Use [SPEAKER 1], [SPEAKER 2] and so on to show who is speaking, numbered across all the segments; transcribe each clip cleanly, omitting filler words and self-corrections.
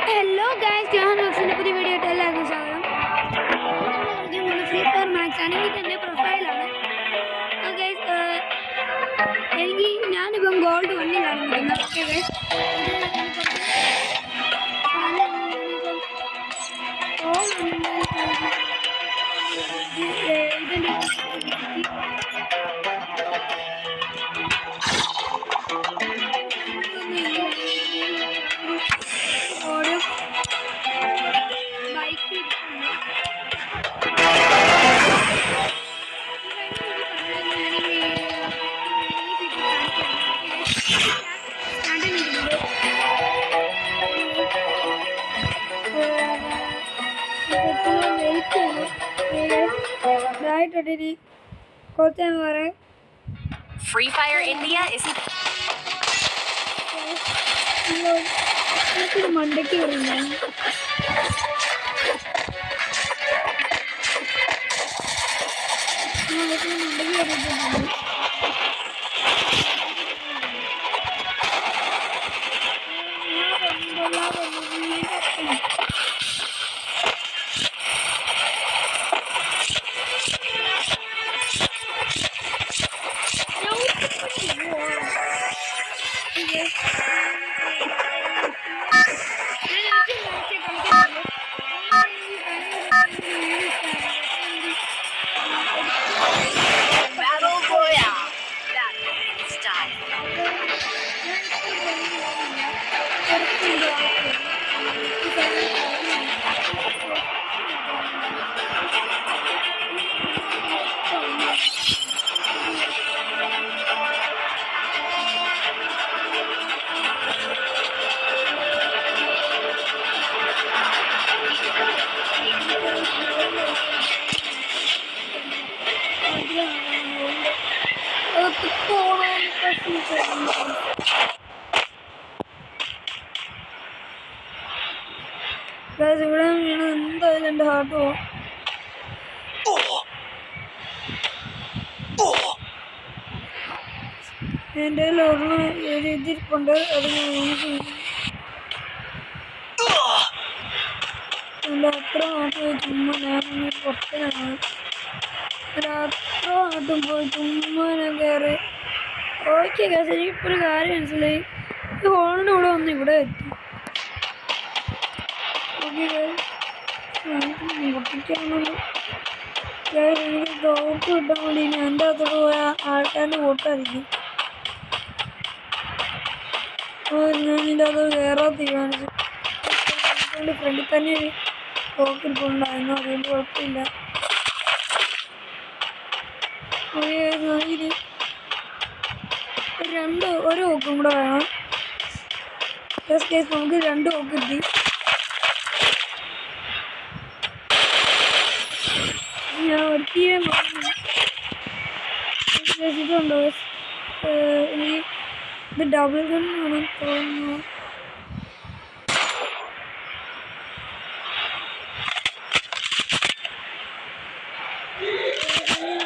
[SPEAKER 1] Hello guys, ഞാൻ റോക്സിൻ്റെ പുതിയ video ആയിട്ട് എല്ലാവർക്കും സ്വാഗതം. ഫ്രീ ഫയർ മാക്സ് ആണ്. ഇത് എൻ്റെ പ്രൊഫൈലാണ്. ഗൈസ്, ഞാനിപ്പം ഗോൾഡ് 1-ലാണ് നിൽക്കുന്നത്. ഓക്കെ ഗൈസ്, ഇതിൻ്റെ
[SPEAKER 2] Free Fire India is
[SPEAKER 1] മണ്ടയ്ക്ക് വരുന്നത്.
[SPEAKER 2] Battle Royale. Battle style.
[SPEAKER 1] ഇവിടെ വീണ് എന്തായാലും എൻ്റെ ഹാർട്ട് പോകും. എൻ്റെ ഒരെണ്ണം എഴുതിയിരിപ്പുണ്ട്. അത് എൻ്റെ അത്ര നാട്ടിൽ പോയി ചുമ്മാ ഞാനൊന്ന് പൊട്ടനാണ്. എൻ്റെ അത്ര നാട്ടും പോയി ചുമ്മാ ഞാൻ കയറി. ഓക്കെ ഗൈസ്, എനിക്കിപ്പോൾ ഒരു കാര്യം മനസ്സിലായി. ഈ ഹോളിൻ്റെ കൂടെ വന്ന് ഇവിടെ എത്തി. Okay guys, പൊട്ടിക്കാണല്ലോ. ഗൈസ്, എനിക്ക് തോക്ക് കിട്ടാൻ വേണ്ടി ഇനി എൻ്റെ അകത്തോട്ട് പോയ ആൾക്കാരുടെ കൂട്ടായിരിക്കും. ഞാൻ ഇതിൻ്റെ അത് കയറാൻ തീരുമാനിച്ചു. ഫ്രണ്ടിൽ തന്നെ ഒരു തോക്കിരിപ്പുണ്ടായിരുന്നു, അതുകൊണ്ട് കുഴപ്പമില്ല. ഒരു തോക്കും കൂടെ വേണം. കേസ് നമുക്ക് 2 തോക്ക് കിട്ടി. ഞാൻ ഒരിക്കലും ഇതുണ്ടോ, എനിക്ക് ഇത് ഡബിൾ ഗണ്ണാണ് തോന്നുന്നു.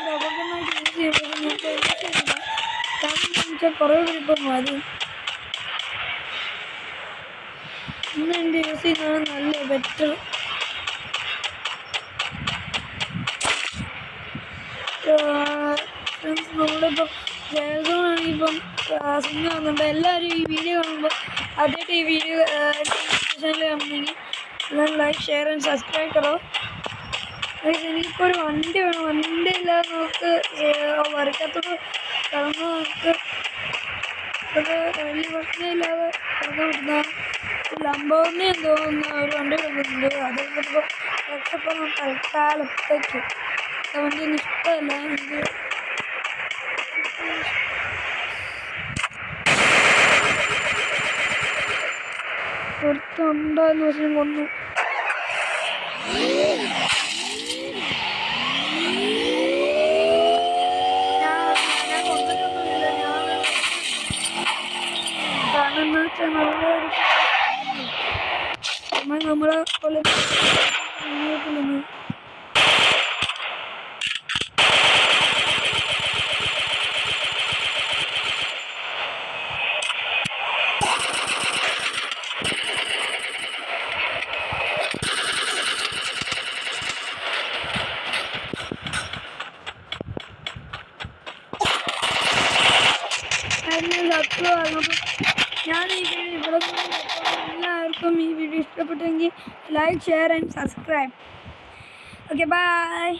[SPEAKER 1] ഡബിൾ ഗണ്ണായിട്ട് യൂസ് ചെയ്യുമ്പോൾ കുറേ പേരിപ്പം മതി. ഇന്ന് എൻ്റെ യൂസ് ചെയ്യുന്നതാണ് നല്ല ബെറ്റർ. നമ്മളിപ്പം ജയസോണാണെങ്കിൽ ഇപ്പം സിംഗാകുന്നുണ്ട്. എല്ലാവരും ഈ വീഡിയോ കാണുമ്പോൾ ആദ്യമായിട്ട് ഈ വീഡിയോ ചാനൽ കാണുന്നെങ്കിൽ എല്ലാം ലൈക്ക്, ഷെയർ ആൻഡ് സബ്സ്ക്രൈബ് കറോ. എനിക്കിപ്പോൾ ഒരു വണ്ടി വേണം. വണ്ടി ഇല്ലാതെ നമുക്ക് വരയ്ക്കാത്തത് കടന്ന് നമുക്ക് അത് വലിയ പ്രശ്നമില്ലാതെ കടന്നു പറ്റുന്ന ലംബോർണി എന്ന് തോന്നുന്ന ഒരു വണ്ടി കിടക്കുന്നുണ്ട്. അതുകൊണ്ടിപ്പോൾ രക്ഷപ്പം തൽക്കാലത്തേക്ക് ആ വണ്ടിയൊന്നും ഇഷ്ടമല്ല എനിക്ക്. ഒരുത്തുണ്ടായെന്ന് വെച്ചാൽ കൊന്നു. കാരണം എന്ന് വെച്ചാൽ നമ്മളെ പോലെ വർക്കുകളാണ്. അപ്പം ഞാൻ ഈ വീഡിയോ ഇവിടെ എല്ലാവർക്കും ഈ വീഡിയോ ഇഷ്ടപ്പെട്ടെങ്കിൽ like share and subscribe. Okay bye.